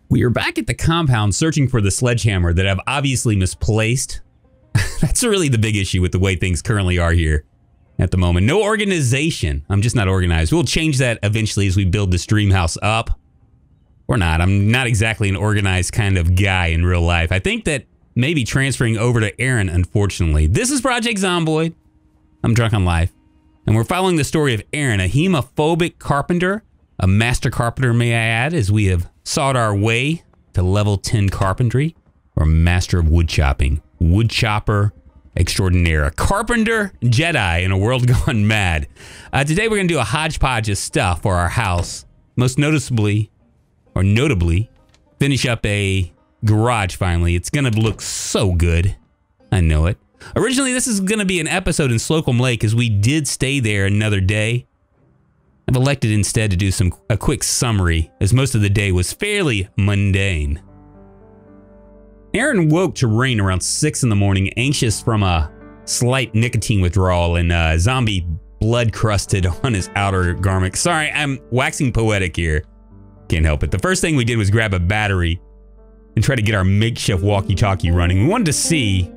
We are back at the compound searching for the sledgehammer that I've obviously misplaced. That's really the big issue with the way things currently are here at the moment. No organization. I'm just not organized. We'll change that eventually as we build this dream house up. Or not. I'm not exactly an organized kind of guy in real life. I think that maybe transferring over to Aaron, unfortunately. This is Project Zomboid. I'm Drunkonlife. And we're following the story of Aaron, a hemophobic carpenter. A master carpenter, may I add, as we have sawed our way to level 10 carpentry, or master of wood chopping. Wood chopper extraordinaire. A carpenter Jedi in a world gone mad. Today we're going to do a hodgepodge of stuff for our house. Most noticeably, or notably, finish up a garage finally. It's going to look so good. I know it. Originally, this is going to be an episode in Slocum Lake, as we did stay there another day. I've elected instead to do a quick summary, as most of the day was fairly mundane. Aaron woke to rain around 6 in the morning, anxious from a slight nicotine withdrawal and zombie blood crusted on his outer garment. Sorry, I'm waxing poetic here. Can't help it. The first thing we did was grab a battery and try to get our makeshift walkie-talkie running. We wanted to see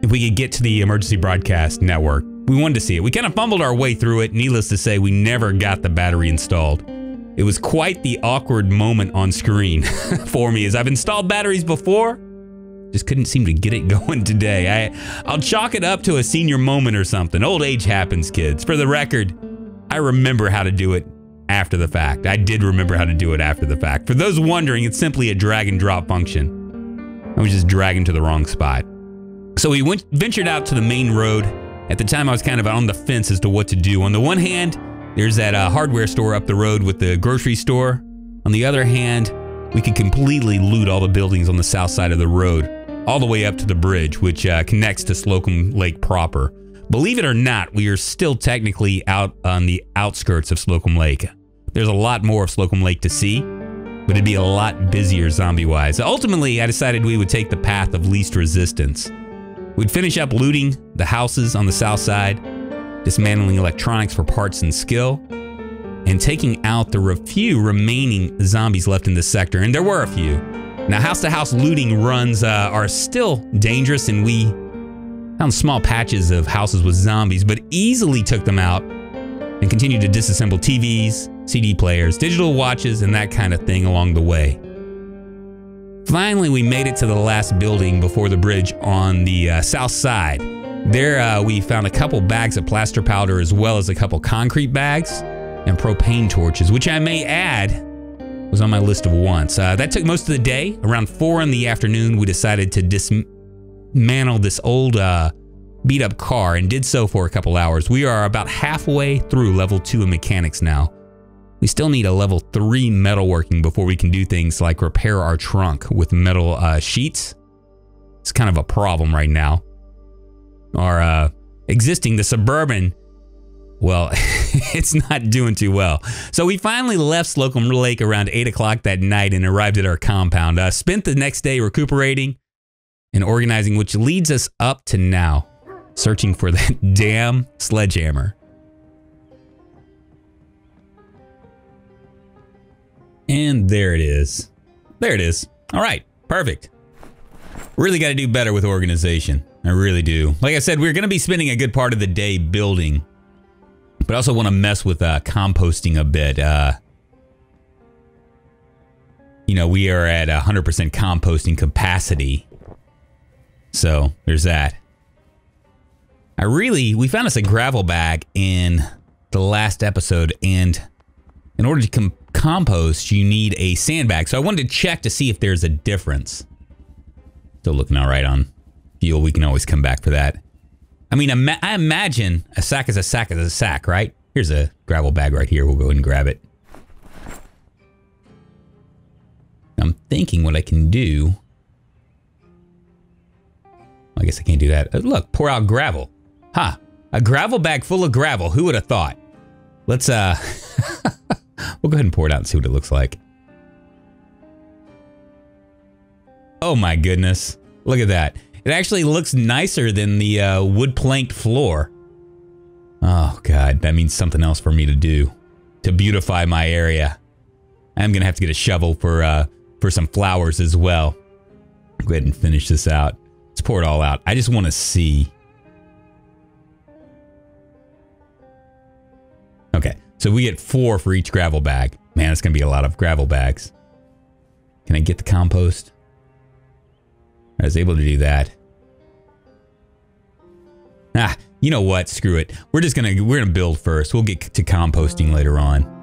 if we could get to the emergency broadcast network. We wanted to see it. We kind of fumbled our way through it. Needless to say, we never got the battery installed. It was quite the awkward moment on screen for me, as I've installed batteries before. Just couldn't seem to get it going today. I'll chalk it up to a senior moment or something. Old age happens, kids. For the record, I remember how to do it after the fact. I did remember how to do it after the fact. For those wondering, it's simply a drag and drop function. I was just dragging to the wrong spot. So we ventured out to the main road. At the time, I was kind of on the fence as to what to do. On the one hand, there's that hardware store up the road with the grocery store. On the other hand, we could completely loot all the buildings on the south side of the road, all the way up to the bridge, which connects to Slocum Lake proper. Believe it or not, we are still technically out on the outskirts of Slocum Lake. There's a lot more of Slocum Lake to see, but it'd be a lot busier zombie-wise. Ultimately, I decided we would take the path of least resistance. We'd finish up looting the houses on the south side, dismantling electronics for parts and skill, and taking out the few remaining zombies left in the sector, and there were a few. Now, house-to-house looting runs are still dangerous, and we found small patches of houses with zombies, but easily took them out and continued to disassemble TVs, CD players, digital watches, and that kind of thing along the way. Finally, we made it to the last building before the bridge on the south side. There, we found a couple bags of plaster powder as well as a couple concrete bags and propane torches, which I may add was on my list of wants. That took most of the day. Around 4 in the afternoon, we decided to dismantle this old beat-up car and did so for a couple hours. We are about halfway through level 2 of mechanics now. We still need a level 3 metalworking before we can do things like repair our trunk with metal sheets. It's kind of a problem right now. Our the Suburban, well, it's not doing too well. So we finally left Slocum Lake around 8 o'clock that night and arrived at our compound. Spent the next day recuperating and organizing, which leads us up to now, searching for that damn sledgehammer. And there it is. There it is. All right, perfect. Really got to do better with organization. I really do. Like I said, we're going to be spending a good part of the day building, but I also want to mess with composting a bit. You know, we are at 100% composting capacity. So there's that. We found us a gravel bag in the last episode, and in order to compost, you need a sandbag. So I wanted to check to see if there's a difference. Still looking all right on fuel. We can always come back for that. I mean, I imagine a sack is a sack is a sack, right? Here's a gravel bag right here. We'll go ahead and grab it. I'm thinking what I can do. I guess I can't do that. Look, pour out gravel. Huh. A gravel bag full of gravel. Who would have thought? Let's, we'll go ahead and pour it out and see what it looks like. Oh my goodness. Look at that. It actually looks nicer than the wood planked floor. Oh God, that means something else for me to do to beautify my area. I'm gonna have to get a shovel for for some flowers as well. Go ahead and finish this out. Let's pour it all out. I just want to see. Okay, so we get 4 for each gravel bag. Man, it's going to be a lot of gravel bags. Can I get the compost? I was able to do that. Ah, you know what? Screw it. We're gonna build first. We'll get to composting later on.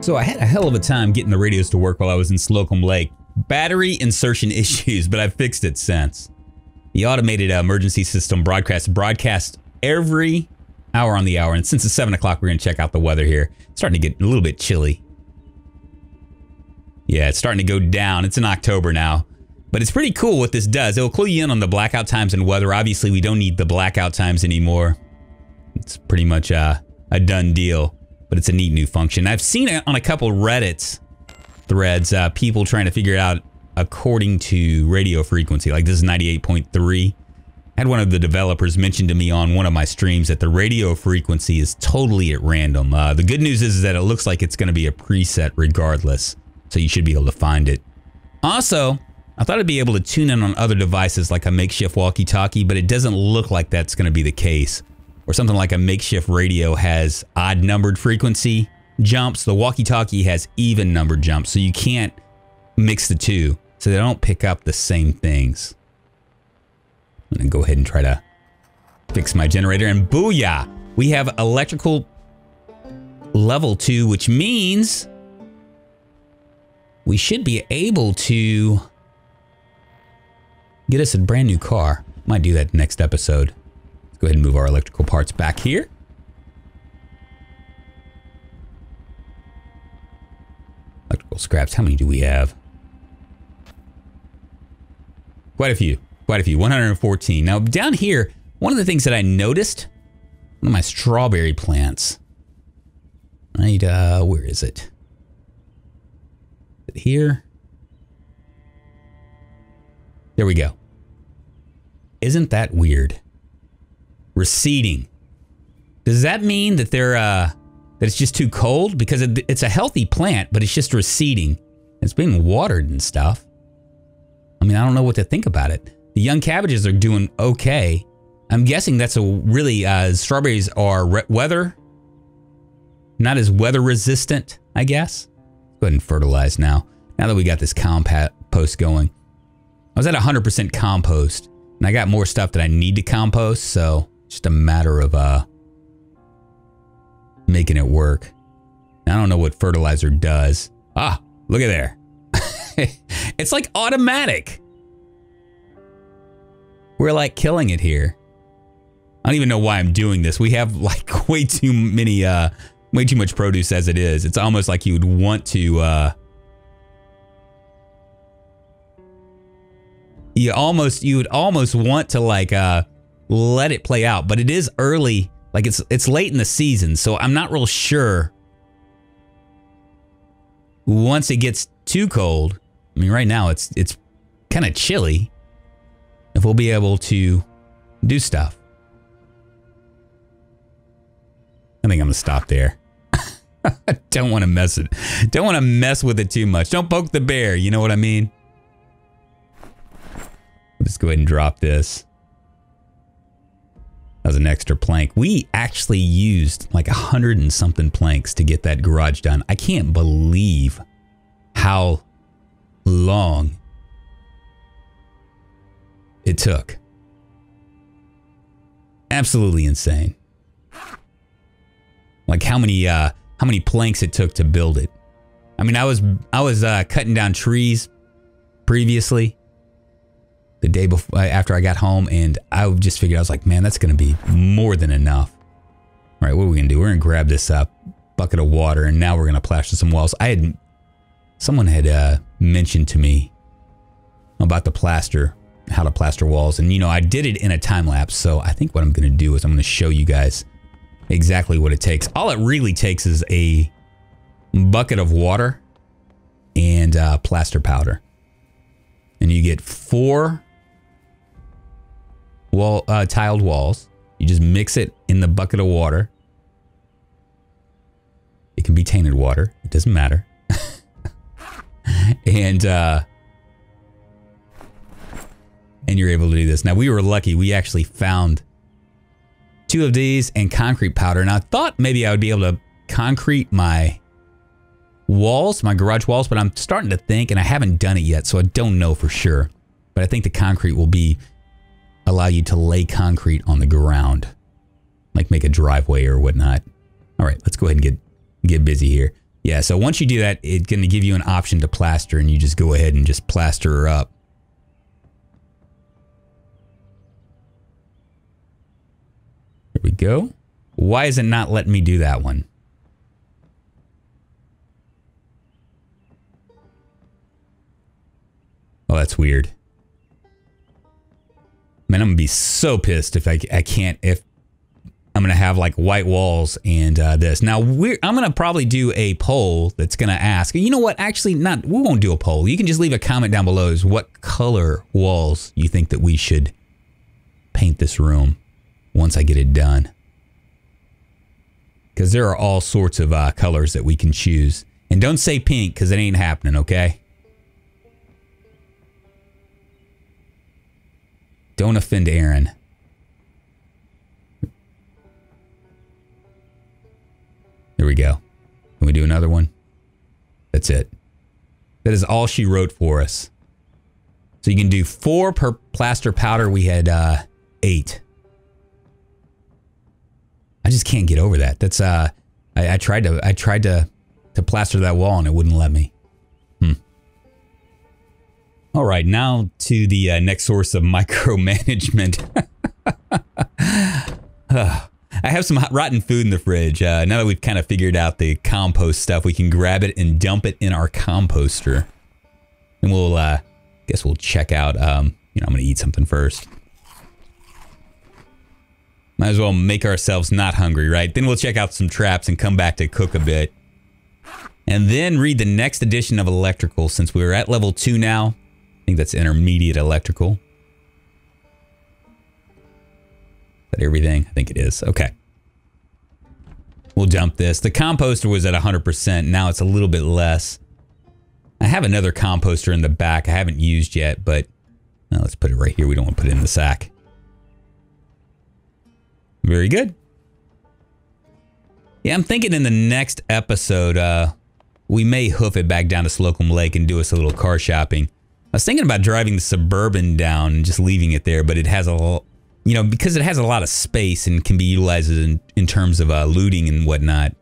So I had a hell of a time getting the radios to work while I was in Slocum Lake. Battery insertion issues, but I've fixed it since. The automated emergency system broadcast every hour on the hour. And since it's 7 o'clock, we're going to check out the weather here. It's starting to get a little bit chilly. Yeah, it's starting to go down. It's in October now. But it's pretty cool what this does. It'll clue you in on the blackout times and weather. Obviously, we don't need the blackout times anymore. It's pretty much a done deal. But it's a neat new function. I've seen it on a couple Reddit threads, people trying to figure it out according to radio frequency. Like this is 98.3. I had one of the developers mention to me on one of my streams that the radio frequency is totally at random. The good news is that it looks like it's going to be a preset regardless. So you should be able to find it. Also, I thought I'd be able to tune in on other devices like a makeshift walkie-talkie, but it doesn't look like that's going to be the case. Or something like a makeshift radio has odd numbered frequency jumps. The walkie-talkie has even numbered jumps, so you can't mix the two. So they don't pick up the same things. I'm gonna go ahead and try to fix my generator, and booyah! We have electrical level 2, which means we should be able to get us a brand new car. Might do that next episode. Let's go ahead and move our electrical parts back here. Electrical scraps, how many do we have? Quite a few, 114. Now down here, one of the things that I noticed, one of my strawberry plants, right, where is it? Is it here? There we go. Isn't that weird? Receding. Does that mean that they're that it's just too cold? Because it's a healthy plant, but it's just receding. It's being watered and stuff. I mean, I don't know what to think about it. The young cabbages are doing okay. I'm guessing that's a really strawberries are not as weather resistant, I guess. Go ahead and fertilize now. Now that we got this compost going. I was at 100% compost, and I got more stuff that I need to compost, so just a matter of making it work. I don't know what fertilizer does. Ah, look at there. It's like automatic. We're like killing it here. I don't even know why I'm doing this. We have like way too much produce as it is. It's almost like you would want to, you would almost want to like, let it play out, but it is early. Like it's late in the season. So I'm not real sure once it gets too cold. I mean, right now it's kind of chilly. If we'll be able to do stuff. I think I'm gonna stop there. I don't want to mess it. Don't want to mess with it too much. Don't poke the bear. You know what I mean? Let's go ahead and drop this. That was an extra plank. We actually used like 100 and something planks to get that garage done. I can't believe how long it took. Absolutely insane. Like how many planks it took to build it. I mean, I was cutting down trees previously the day before, after I got home, and I just figured, I was like, man, that's going to be more than enough. All right, what are we going to do? We're going to grab this bucket of water, and now we're going to plaster some walls. Someone had mentioned to me about the plaster, how to plaster walls, and you know, I did it in a time lapse. So I think what I'm going to do is I'm going to show you guys exactly what it takes. All it really takes is a bucket of water and plaster powder, and you get 4 tiled walls. You just mix it in the bucket of water. It can be tainted water. It doesn't matter. And you're able to do this. Now, we were lucky. We actually found 2 of these and concrete powder. And I thought maybe I would be able to concrete my walls, my garage walls, but I'm starting to think, and I haven't done it yet, so I don't know for sure. But I think the concrete will allow you to lay concrete on the ground, like make a driveway or whatnot. All right, let's go ahead and get busy here. Yeah, so once you do that, it's going to give you an option to plaster, and you just go ahead and just plaster her up. There we go. Why is it not letting me do that one? Oh, that's weird. Man, I'm gonna be so pissed if I can't, if I'm gonna have like white walls and this. Now I'm gonna probably do a poll that's gonna ask, you know what, actually we won't do a poll. You can just leave a comment down below as what color walls you think that we should paint this room once I get it done. Because there are all sorts of colors that we can choose. And don't say pink, because it ain't happening, okay? Don't offend Aaron. There we go. Can we do another one? That's it. That is all she wrote for us. So you can do 4 per plaster powder. We had 8. I just can't get over that. That's I tried to plaster that wall and it wouldn't let me. All right, now to the next source of micromanagement. I have some rotten food in the fridge. Now that we've kind of figured out the compost stuff, we can grab it and dump it in our composter. And we'll, guess we'll check out, you know, I'm going to eat something first. Might as well make ourselves not hungry, right? Then we'll check out some traps and come back to cook a bit. And then read the next edition of electrical, since we're at level 2 now. I think that's intermediate electrical. Is that everything? I think it is. Okay. We'll dump this. The composter was at 100%. Now it's a little bit less. I have another composter in the back I haven't used yet, but let's put it right here. We don't want to put it in the sack. Very good. Yeah, I'm thinking in the next episode, we may hoof it back down to Slocum Lake and do us a little car shopping. I was thinking about driving the Suburban down and just leaving it there, but it has a, you know, because it has a lot of space and can be utilized in terms of looting and whatnot.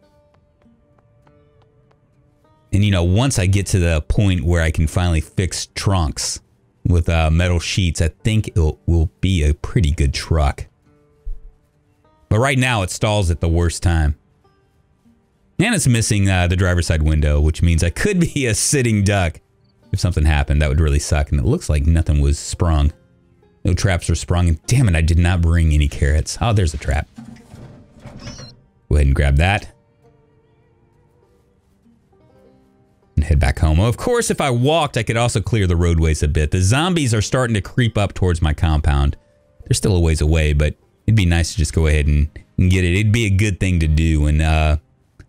And, you know, once I get to the point where I can finally fix trunks with metal sheets, I think it will be a pretty good truck. But right now, it stalls at the worst time. And it's missing the driver's side window, which means I could be a sitting duck. If something happened, that would really suck. And it looks like nothing was sprung. No traps were sprung. And damn it, I did not bring any carrots. Oh, there's a trap. Go ahead and grab that. And head back home. Well, of course, if I walked, I could also clear the roadways a bit. The zombies are starting to creep up towards my compound. They're still a ways away, but it'd be nice to just go ahead and get it. It'd be a good thing to do. And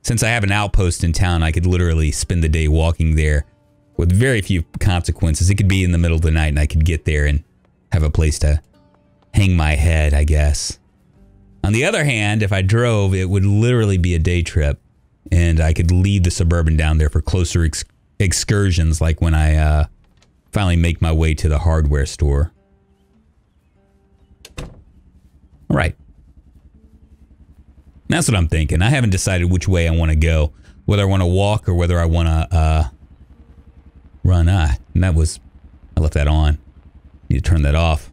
since I have an outpost in town, I could literally spend the day walking there with very few consequences. It could be in the middle of the night and I could get there and have a place to hang my head, I guess. On the other hand, if I drove, it would literally be a day trip. And I could leave the Suburban down there for closer excursions, like when I finally make my way to the hardware store. All right. That's what I'm thinking. I haven't decided which way I want to go. Whether I want to walk or whether I want to run. And that was... I left that on. Need to turn that off.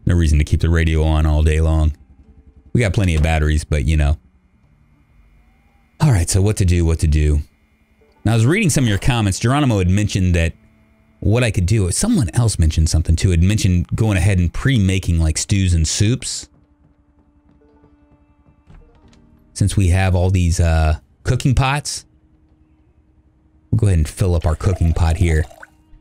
No reason to keep the radio on all day long. We got plenty of batteries, but you know. Alright, so what to do. Now, I was reading some of your comments. Geronimo had mentioned that what I could do... Someone else mentioned something too. Had mentioned going ahead and pre-making like stews and soups. Since we have all these cooking pots. We'll go ahead and fill up our cooking pot here.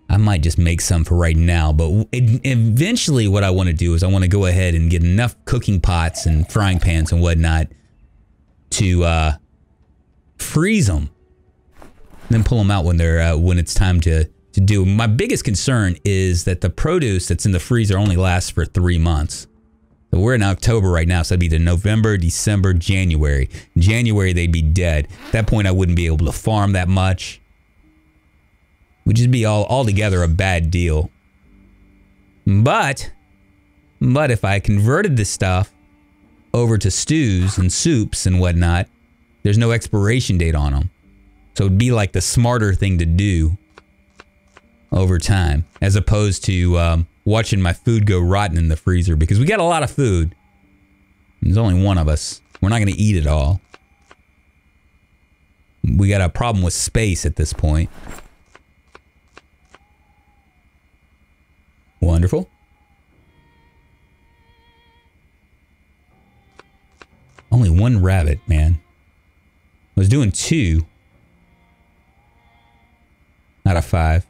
I might just make some for right now, but eventually what I want to do is I want to go ahead and get enough cooking pots and frying pans and whatnot to freeze them, then pull them out when they're when it's time to do. My biggest concern is that the produce that's in the freezer only lasts for 3 months. So we're in October right now, so that'd be the November, December, January. In January, they'd be dead. At that point, I wouldn't be able to farm that much. Would just be altogether a bad deal. But if I converted this stuff over to stews and soups and whatnot, there's no expiration date on them. So it'd be like the smarter thing to do over time, as opposed to watching my food go rotten in the freezer, because we got a lot of food. There's only one of us. We're not going to eat it all. We got a problem with space at this point. Wonderful. Only one rabbit, man. I was doing 2 out of 5.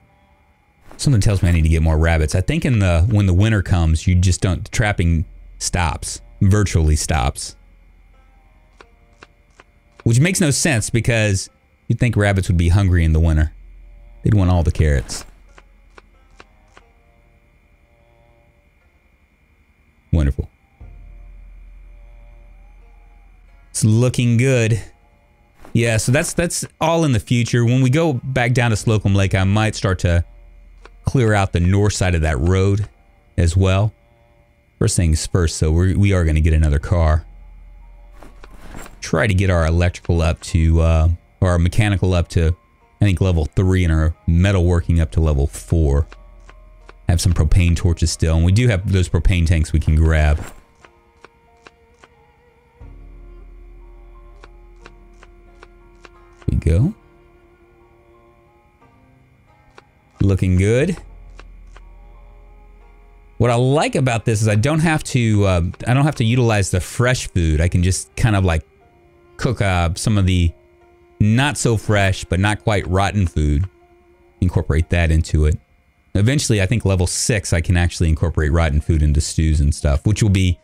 Something tells me I need to get more rabbits. I think when the winter comes, you just don't... The trapping stops. Virtually stops. Which makes no sense, because you'd think rabbits would be hungry in the winter. They'd want all the carrots. Wonderful. It's looking good. Yeah, so that's all in the future. When we go back down to Slocum Lake, I might start to clear out the north side of that road as well. First things first, so we are going to get another car. Try to get our electrical up to, or our mechanical up to, I think, level 3, and our metalworking up to level 4. Have some propane torches still, and we do have those propane tanks we can grab. There we go. Looking good. What I like about this is I don't have to utilize the fresh food. I can just kind of like cook some of the not so fresh but not quite rotten food. Incorporate that into it. Eventually, I think level 6, I can actually incorporate rotten food into stews and stuff, which will be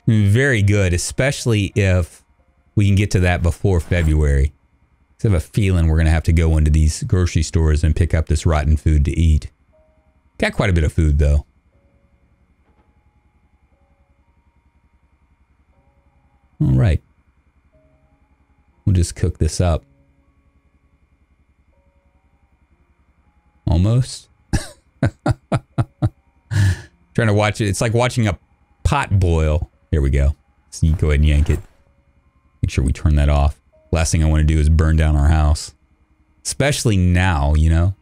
very good, especially if we can get to that before February. I have a feeling we're going to have to go into these grocery stores and pick up this rotten food to eat. Got quite a bit of food, though. All right. We'll just cook this up. Almost. Trying to watch it. It's like watching a pot boil. There we go. So you go ahead and yank it. Make sure we turn that off. Last thing I want to do is burn down our house. Especially now, you know?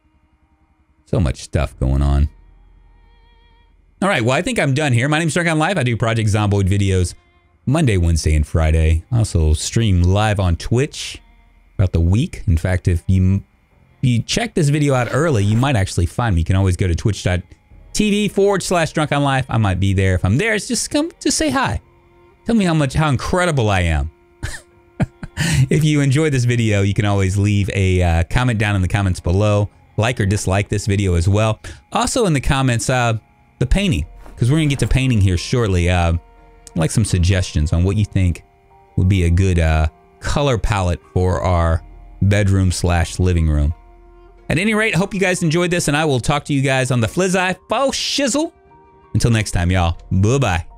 So much stuff going on. All right, well, I think I'm done here. My name's Drunkonlife. I do Project Zomboid videos Monday, Wednesday, and Friday. I also stream live on Twitch about the week. In fact, if you check this video out early, you might actually find me. You can always go to twitch.tv/Drunkonlife. I might be there. If I'm there, just say hi. Tell me how incredible I am. If you enjoyed this video, you can always leave a comment down in the comments below. Like or dislike this video as well. Also in the comments, the painting, because we're going to get to painting here shortly. I'd like some suggestions on what you think would be a good color palette for our bedroom/living room. At any rate, I hope you guys enjoyed this, and I will talk to you guys on the Flizz Eye Faux Shizzle. Until next time, y'all. Bye-bye.